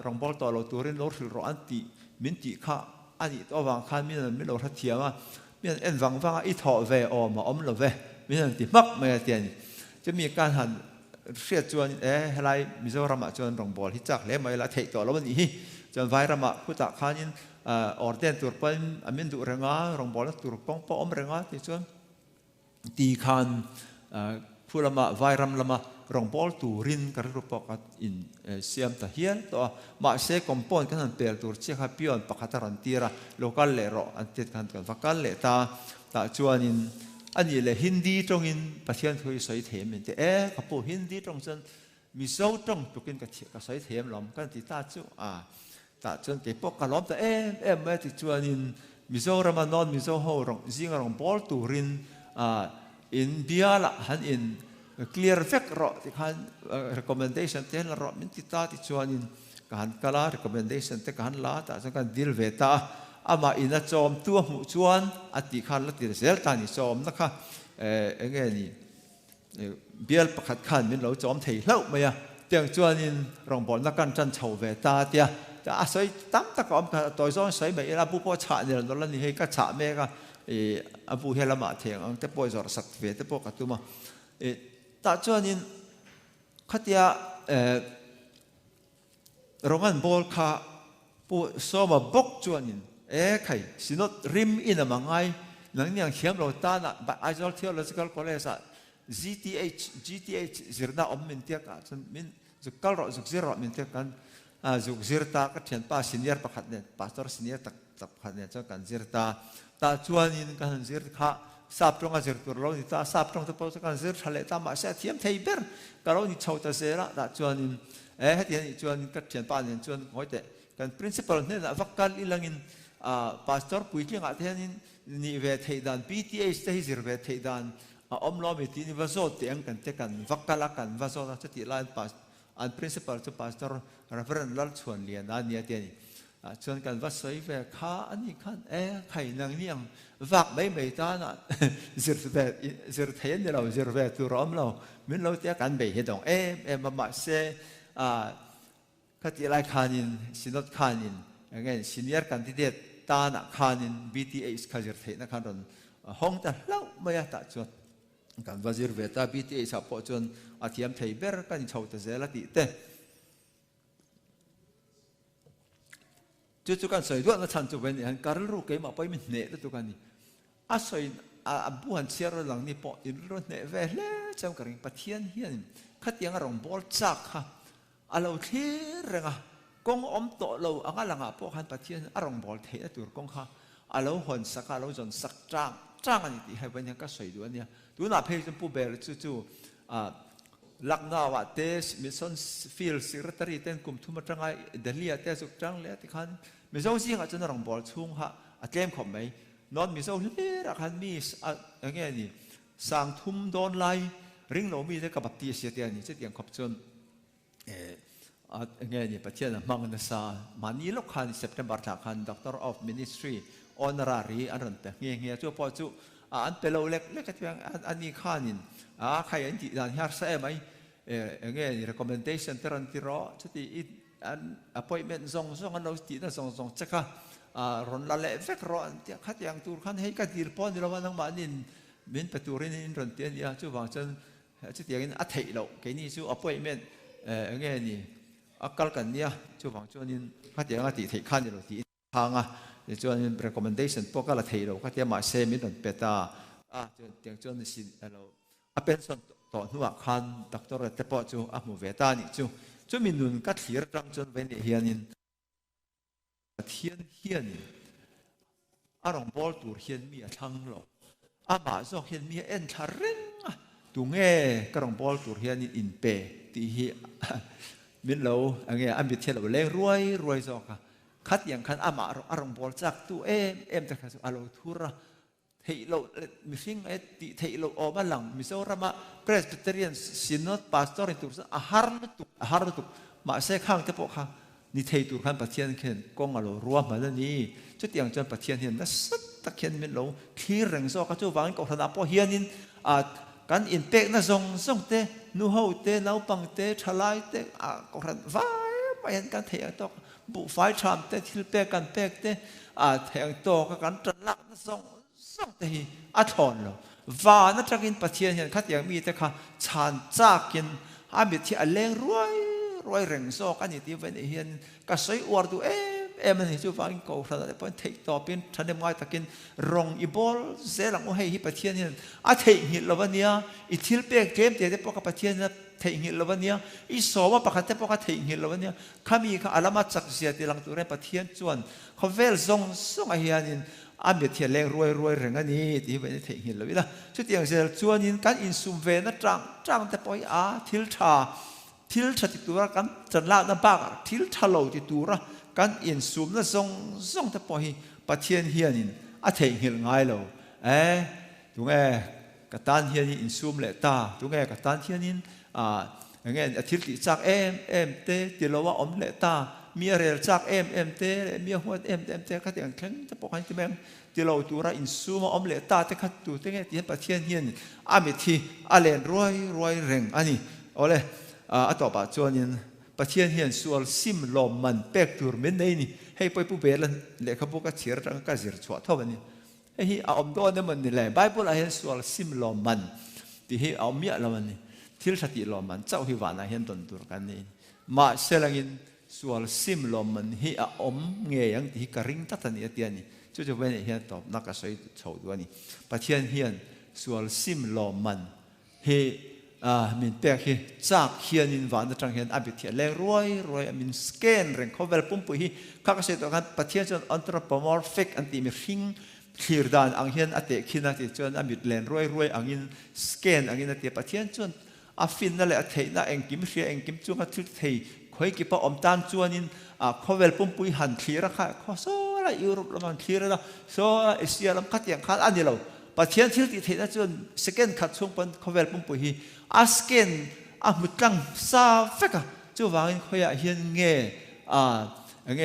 rong bol to lo turin lo thil ro anti min ti kha ani to wang khan min lo tha thiama mian en wang i tho ve om lo ve min ti mak mai tianจะมีการหันเสียจวนอะไรมิโซรามะจวนรองบอลที่จักเล่ไม่ละเทต่อแล้ววันนี้จวนไวรามะผู้ตักขานินออร์เดนตัวเป็นอามินดูเรงารองบอลตัวป้องป้อมเรงที่จวนตีขันผู้ละมะไวรัมละมะรองบอลตัวรินกระรุปกัดอินเซียมตะเฮียนตัวมาเซคอมปอนกันเปลตัวเชี่ยขับพิอนปะขัดรันตีระโลกาลเลโรอันเทศกันกันฟักกันเลตาจวนินอันนี้เลยฮินดีตรงอินประเทศคุยสอยเทมเป็นกับพวกฮินดีตรงจนมีโซ่ตรงตุกินกับสอยเทมล้อมกันที่ตาจูตาจนเก็บพวกกันล้อมแต่แม่ที่จวนอินมิโซรามานอนมิโซโฮรองซิงรองบอลตูรินอินเบียละหันอินclear fact รอที่ขัน recommendation เทนรอมินที่ตาที่จวนอินการกล่าว recommendation ที่ขันลาแต่จนการดีลเวตาอามาอินาจอมตัวหูชวนอติขันละติเซลตานิจอมนะคะเงี้ยนี่เบียลประคัดขันมินเราจอมเทเล่าไม่อะเตียงจวนอินรองบอลนักการจันเฉาเวตาเตียแต่อาศัยตั้งตะกอมตัวซ้อนใส่ไม่ละผู้พ่อฉะเนี่ยเราละนี่ให้ก็ฉะแม่ก็อาผู้เฮลมาเทียงอังแต่ป่วยจอดสักเวแต่พวกกัตุมาแต่จวนอินขัดยาโรงงานบอลค่ะผู้ซ้อมบกจวนอินใครสินอดริมอินมาไงหลังนี้ยังเขียนเราตานะแบบ Israel Theological College GTH จิรนาอมมินเทียกันจนมินจุกกลรอจุกจิรอมินเทียกันจุกจิรตาก็เขียนป้าซีเนียร์ประคัดเนี่ยป้าสตอร์ซีเนียร์ตักประคัดเนี่ยเจ้ากันจิรตาจวนอินกันจิรข้าทราบตรงกันจิรตัวเราที่ตาทราบตรงที่พอจะกันจิรทะเลตามาเสียเทียมเทียบเบอร์ก็เราที่ชาวตาเสระแต่จวนอินเดี๋ยวนี้จวนก็เขียนป้าเนี่ยจวนหัวใจกัน principle เนี่ยนะวักกันอีหลังอินpastor ปุยเกี่ยงอาเทนินนิเวศให้ดัน PTA สเตย์สิเวศให้ดันอมล้อมิตินิวาโซเตียงกันเตกันวักกะลักกันวาโซจะติลายปัสอัน principle จะ pastor reference ลัลชวนเลียนอันนี้เตียนี่ชวนกันวัดสวยเวข้าอันนี้ขันใครนางเนียงวักไม่ตานะสิรเวสิรเทียนเราสิรเวตัวร้อมเรามินเราเตียกันไปเหตุองมาเสขัดติลายขานินสินอดขานินอย่างเงี้ย senior candidateตาหนักขานิน BTS ขจิรเทนะขันรอนห้องแต่เล่าไม่ยากตัดจวนกันวาจิรเวตา BTS ชาวปอจวนอาทิตย์ไทยเบอร์กันชาวตะเซลติเตจุดกันสวยด้วยนะฉันจะเป็นอย่างการรู้เกมมาไปมันเนะตัวกันนี่อาศัยบุหันเชียร์หลังนี่ปออินรุ่นเนะเวลเจ้ากันปะเทียนเฮียนขัดยังรองบอลจักค่ะเราเทียร์งะกงอมโตเราอังหลังพวกขันปะเทียนอารมณ์บอลเทะตัวกงค่ะเราหอนสักเราจนสักจ้างอันนี้ให้เป็นยังก็สวยด้วยเนี่ยดูหน้าเพจจนผู้เบลจู่ลักหน้าว่าเตสมิสันฟิลสิรตรีเต้นกลุ่มทุ่มจังไงเดลียเตสุกจังเลยที่ขันมิสันสิ่งอาจจะนรองบอลชุ่งฮะเกมขมไหมนอนมิสันเล่รักขันมีอย่างเงี้ยนี่สั่งทุ่มโดนไล่ริงโนมีได้กับบัตตีเสียเตียนี่เสียเตียงขบจนอย่างเงี้ยนี่ประเทศมังนัสมันนี่ลูกขัน September ขัน Doctor of Ministry Honorary อันนั้นแต่เงี้ยจู่พอจู่ อันเป็นเราเล็กเล็กที่อันนี้ข้านินใครอันที่ด่านฮาร์เซ่ไหมเงี้ย recommendation ที่รันที่รอชุดที่อัน appointment ส่งอันเราที่นั่นส่งจะค่ะรอนละเละเฟกรอที่ขัดอย่างตัวขันให้กันดีพอนี่เราว่านั่งมานินมินประตูรินินรอนเตียนเนี่ยจู่วางจนชุดที่อย่างนี้อัดเหเราแค่นี้จู่ appointment เงี้ยนี่อักกันเนี่ยจู่วางจนนี่ขัดอย่างอัดที่เหขันนี่เราที่ทางจน recommendation พวกก็ละเหเราขัดอย่างมาเซมินรอนเปตาจนอย่างจนสิเราเป็นส่วนต่อหัวขันดักตัวเราแต่พอจู่มูเวตานี่จู่มินุนกัดที่รังจนเป็นเฮียนินเทียนเฮียนอารมณ์บอลตัวเฮียนมีทั้งหลอกมาจอกเฮียนมีเอ็นทาริงตัวเงี้ยกระรองบอลตัวเฮียนอินเปตีเฮียมินเราเงี้ยมิเทียนเราเล่รวยจอกคัดอย่างคันมาอารมณ์บอลจากตัวจะคัดอารมณ์ทุระเทโลมิฟิงตีเทโลอมาหลังมิโซรามาเพรสบิเตเรียนซินนอตพาสตอร์ตัวอาหารตุกมาเสกข้างเทปข้างนี่เทตุขันปะเทียนเข็นกงอโลรวมมาแล้วนี่จุดอย่างจนปะเทียนเห็นนะสักตะเขียนเป็นหลงที่เร่งโซ่ก็จู่วางกธนาพอเฮียนินกันอินเป็กนะส่งเตนูเฮาเตนูปังเตทลายเตกธนาไฟไปเห็นกันเทียงตอกบุไฟชามเตทิลเป็กกันเป็กเตเทียงโตกันจันลักนะส่งเตฮีถอนเราว่านั่นจะกินปะเทียนเห็นขัดอย่างมีแต่ค่ะชานจากกินบิดที่อันเล่งรวยเร่งโซ่กันนี่ที่เป็นเฮียนก็ใส่อวดดูมันจู่ฟังกูขนาดนี้พอเทคต่อเป็นฉันเดมายตะกินรองอีบอลเซลังโอ้ให้ฮิปเทียนเห็นเทคหินละวันเนี้ยอีทิลเปียกเกมเดี๋ยวพวกปะเทียนนะเทคหินละวันเนี้ยอีสอบว่าปะคันเทพวกเทคหินละวันเนี้ยข้ามีข้าอารามาจักเสียที่หลังตัวเรปะเทียนจวนเขาเวลส่งเฮียนินเบียดเทียนแรงรวยเร่งอันนี้ที่เป็นเทคหินละวิละชุดอย่างเซลจวนนินการอินซูมเวนะจังแต่ปอยทิลชาติตัวกันจันลาดบ้าทิลชาโลติตัวกันอินซูมนะส่งแต่พอฮีปะเทียนเฮียนินเทงเฮียง่ายเราตรงกตันเฮียนินอินซูมเลตาตรงกตันเฮียนินอย่างเงี้ยทิลติจากเตติโลว่าอมเลตามีอะไรจากเตมีหัวเตก็อย่างครั้งจะปกให้ที่แม่ติโลตัวอินซูมอมเลตาแต่ขัดตัวที่เงี้ยที่ปะเทียนเฮียนมิทีเลนรวยเร่งอันนี้โอ้เลยต่อไปจวนยันปะเทียนเฮียนส่วนซิมลมมันเป็กตัวมันนี่ให้ไปผู้เบลันเล็กขบุกเชียร์รังก็เสียชัวเท่านี้ให้เอาอมโดนเนี่ยมันนี่แหละไบเบิลเฮียนส่วนซิมลมมันที่ให้เอาเมียละมันนี่ที่สติลมมันเจ้าฮิวานาเห็นตนตัวกันนี่มาเสลังินส่วนซิมลมมันให้เอาอมเงียงที่กระริงตัดนี่เตียนี่จู่ๆเป็นเฮียนตอบนักก็ใช้โฉดตัวนี้ปะเทียนเฮียนส่วนซิมลมมันให้มินเปียกจากเฮียนินวันจังเฮียนบิดเทียแรงรวยมินสแกนเร่งเขาเวลปุ่มปุยข้าก็เสด็จกันปะเทียนจนอันตรพมอร์ฟิกอันตีมีฟิงขีดดานอังเฮียนอเตคินาติจนบิดแรงรวยอังยินสแกนอังยินอเตปะเทียนจนฟินนั่นแหละเทน่าเองกิมเชียเองกิมจวงกันทุกทีคอยกิปะอมตานจวนนินเขาเวลปุ่มปุยหันขีระค่ะเขาโซ่ละยุโรปละมันขีระละโซ่เอเชียลำคัดอย่างคัดอันนี้เราปะเทียนที่ติดเทน่าจนสแกนขัดช่วงเป็นเขาเวลปุ่มปุยสแกนมุดจังซาเฟกจู่วางเขาอยากเห็นเงี้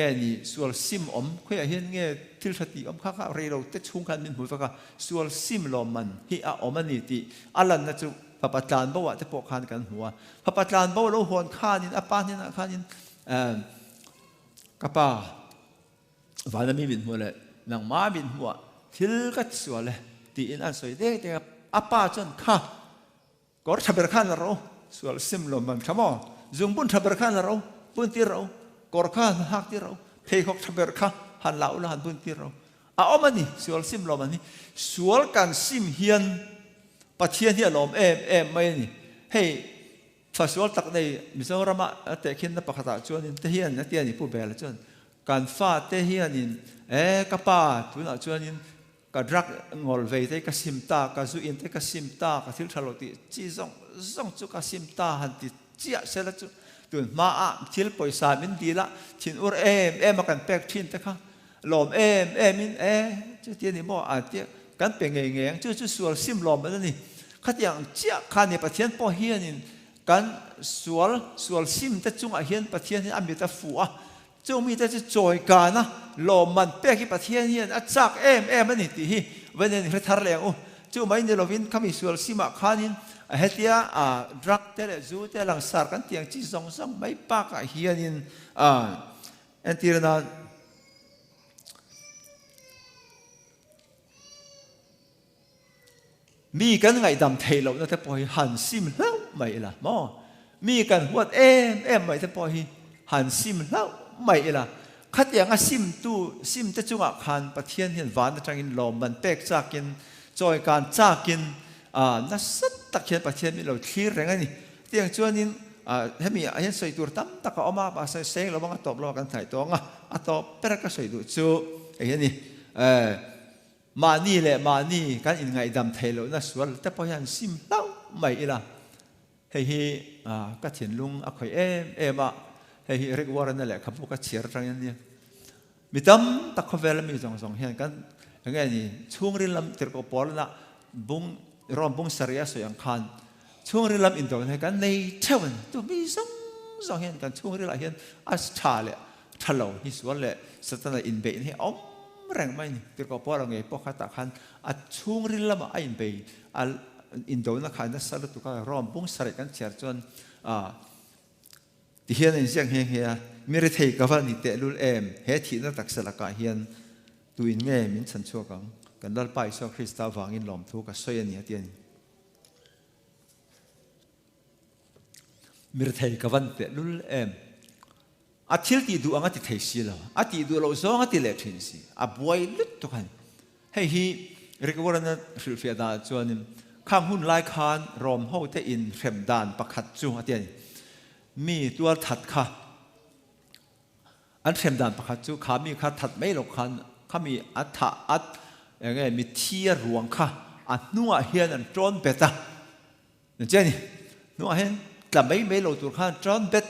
ยนี่ส่วนซิมเขาอยากเห็นเงี้ยทิลสติข้าเรียเราเตชุ่งกันเป็นหัวฟักส่วนซิมลมมันที่มันนี่ที่อันนั้นนะจู่พระปัจจานบ่าวจะปกขันกันหัวพระปัจจานบ่าวเราหัวข้านินป้านินข้านินกับป้าวันนั้นมีบินหัวเลยนางม้าบินหัวทิลกัดส่วนเลยที่อินอันสวยเด็กแต่ป้าจนข้าก็ทับเบิร์ขันเราส่วนซิมลมมันขโมยจุงบุญทับเบิร์ขันเราบุญที่เรากอร์ขันหักที่เราเทหกทับเบิร์ขันหันเหล่าละหันบุญที่เรามันนี่ส่วนซิมลมมันนี่ส่วนการซิมเฮียนปัจเจียนที่ลมไม่นี่ให้ฝ่ายส่วนตักในมิโซรามาแต่ขินนับประกาศจวนนี่เทียนนั่นเทียนนี่ผู้เบลจวนการฟาเทียนนี่กับป้าตัวนั้นจวนนี่ก็รักงอลเวย์ก็ซิมตาก็ซูอินก็ซิมตาก็ทิลชาโลติจีส่งจุก็ซิมตาหันติจีเสร็จแล้วจุตุนมาทิลปอยสามินดีละทินอุรมากันแปกทินแต่ค่ะลมมินจุดที่นี่บอกเดียกันเป็นเงี้ยจุดส่วนซิมลมแบบนี้ขัดอย่างเจ้าขันเนี่ยประเทศพอเฮียนี่กันส่วนซิมแต่จุงเฮียนประเทศนี่มีแต่ฝัวจู่มีแต่จะจอยกันนะลมมันเป๊กที่ประเทศนี่จากมันนี่ที่วันนี้เราทำอะไร chu mai ni lovin khami sual sima khanin hetia drug te le zu te lang sar kan tiang chi song song mai pa ka hianin antirana mi kan ngai dam thei lo na te poi han sim lau mai la mo mi kan huat em mai te poi han sim lau mai la khát yang a sim te chunga khan pathian hian van atangin lom man pek chakin choi kan chakin na sat tak hian pathian mi lo thlir reng ani tiang chuanin hemi a hian soi tur tam taka oma ba sai seng lo bang top lo kan thai tonga a top per ka soi du chu e hian ni mani le mani kan in ngai dam thelo na sual te poi han sim lau mai la hei hi ka thian lung a khoi em a hei hi rek waran le khapu ka chiar tang yan ni mitam tak khovel mi jong jong hian kan ngai ni chung rin lam ter ko pol na bung rom bung saria so yang khan chung rin lam in do ne kan nei thewan tu mi song song hian kan chung rin la hian as tha le thalo hi sual le satana in be ni om reng mai ni ter ko pol ngai po khata khan a chung rin lam a in be al in do na khan na sal tu ka rom bung sari kan chiar chon ti hian in siang heng hia mi re thei ka van ni te lul em he thi na tak sala ka hian tu in nge min chan chu kang kan dal pai so Krista wangin lom thu ka soi ani atian mi re thei ka van te lul em a thil ti du anga ti thei si lo a ti du lo zong a ti le thin si a buai lut to khan hei hi rekwara hril fia da chuanin khang hun lai khan rom ho te in rem dan pakhat chu atian mi tual that kha an rem dan pakhat chu kha mi kha that mai lo khan khami atha at nge mi thia ruang kha a nuwa hian an tron beta cheni nuwa hen tla mai lo tur khan tron bet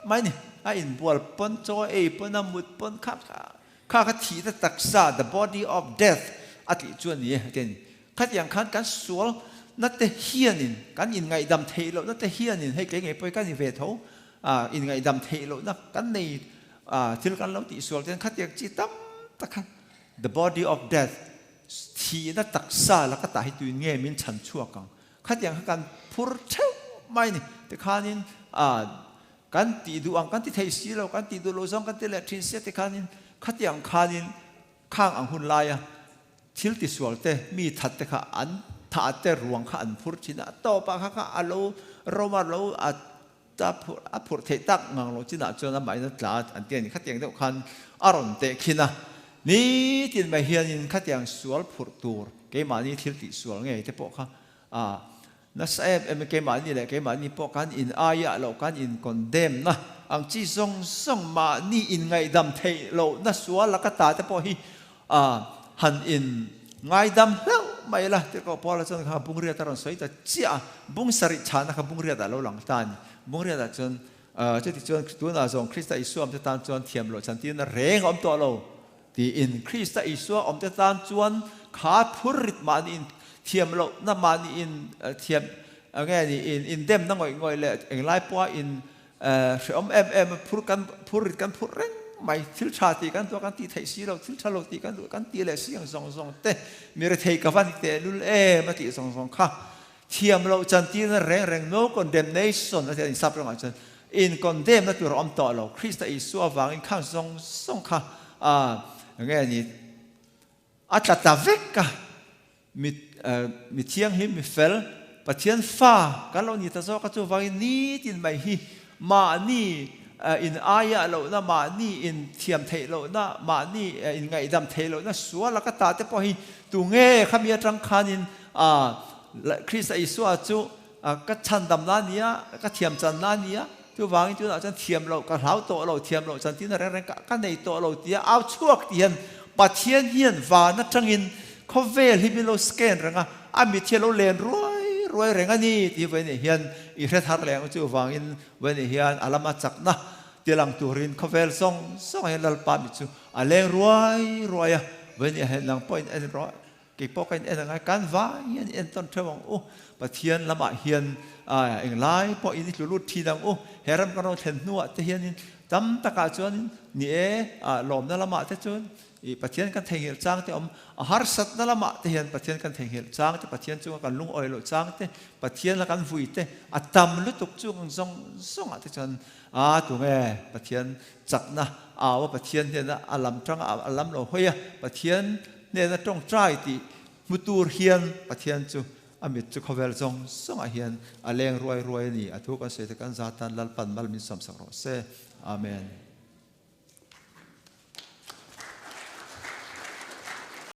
mai ni a in bual pon cho e pon amut pon khap kha thi ta taksa the body of death ati chuan ni ten khat yang khan kan sual na te hianin kan in ngai dam thei lo na te hianin hei ke ngai poi kan ni ve tho in ngai dam thei lo na kan nei thil kan lo ti sual ten khat yak chi tam ta khan the body of death thi na taksa la ka ta hi tu nge min chan chua kang khat yang kan phur theu mai ni te khanin kan ti du ang kan ti thei si lo kan ti du lo zong kan ti le thin se te khanin khat yang khanin khang ang hun lai thil ti sual te mi that te kha an tha te ruang kha an phur china to pa kha alo roma lo a phur thei tak ngang lo china chona mai na tla an tian khat yang deuh khan aron te khina ni tin mai hian in khat yang sual phur tur ke mani thil ti sual nge te po kha na saeb em ke mani le ke mani po kan in aya lo kan in condemn na ang chi song ma ni in ngai dam thei lo na sual la ka ta te po hi han in ngai dam lau mai la te ko pola chon kha bungria taron soi ta chia bung sari chana kha bungria da lo lang tan bungria da chon che ti chon tu na zong Krista isuam te tan chon thiam lo chan ti na reng om to lo ti in Krista isua om te tan chuan kha phurit man in thiam lo na man in thiam nge ni in dem na ngoi le eng lai po in om em phurit kan phur reng mai thil cha ti kan to kan ti thei si lo thil cha lo ti kan ti le siang song te mi re thei ka van te lul ma ti song kha thiam lo chan ti na reng no condemnation na in sap rong chan in condemn na tu rom to lo Krista isu awang in khang song kha nge ni atata vekka mi thiang him mi fel pathian fa kan lo ni ta zo ka chu wang ni tin mai hi ma ni in aya lo na ma ni in thiam thei lo na ma ni in ngai dam thei lo na suwa la ka ta te po hi tu nge khamia tang khanin Krista isu chu ka chan dam na nia ka thiam chan na nia tu wang tu na chan thiam lo ka hlau to lo thiam lo chan tin reng ka nei to lo tia au chuak tian pathian hian wa na tangin khovel hi mi lo scan ranga a mi thielo len roi renga ni ti ve ni hian i hre thar leng chu wangin ve ni hian alama chakna tilang turin khovel song hian lal pa mi chu a leng roi ve ni hian lang point en ro ki po kan en nga kan va hian en ton thewang pathian lama hian eng lai po in lu lut thi dang heram kan ro then nuwa te hian in tam taka chuan ni lom na lama te chuan i pathian kan thei hil chang te om har sat na lama te hian pathian kan thei hil chang te pathian chu kan lung oi lo chang te pathian la kan vui te atam lu tuk chu ang zong te chan tu nge pathian chakna awa pathian ne na alam tang alam lo hoya pathian ne na tong trai ti mutur hian pathian chu amit chu khovel zong a hian aleng ruai ni athu kan se te kan zatan lal pan mal min sam sak ro se amen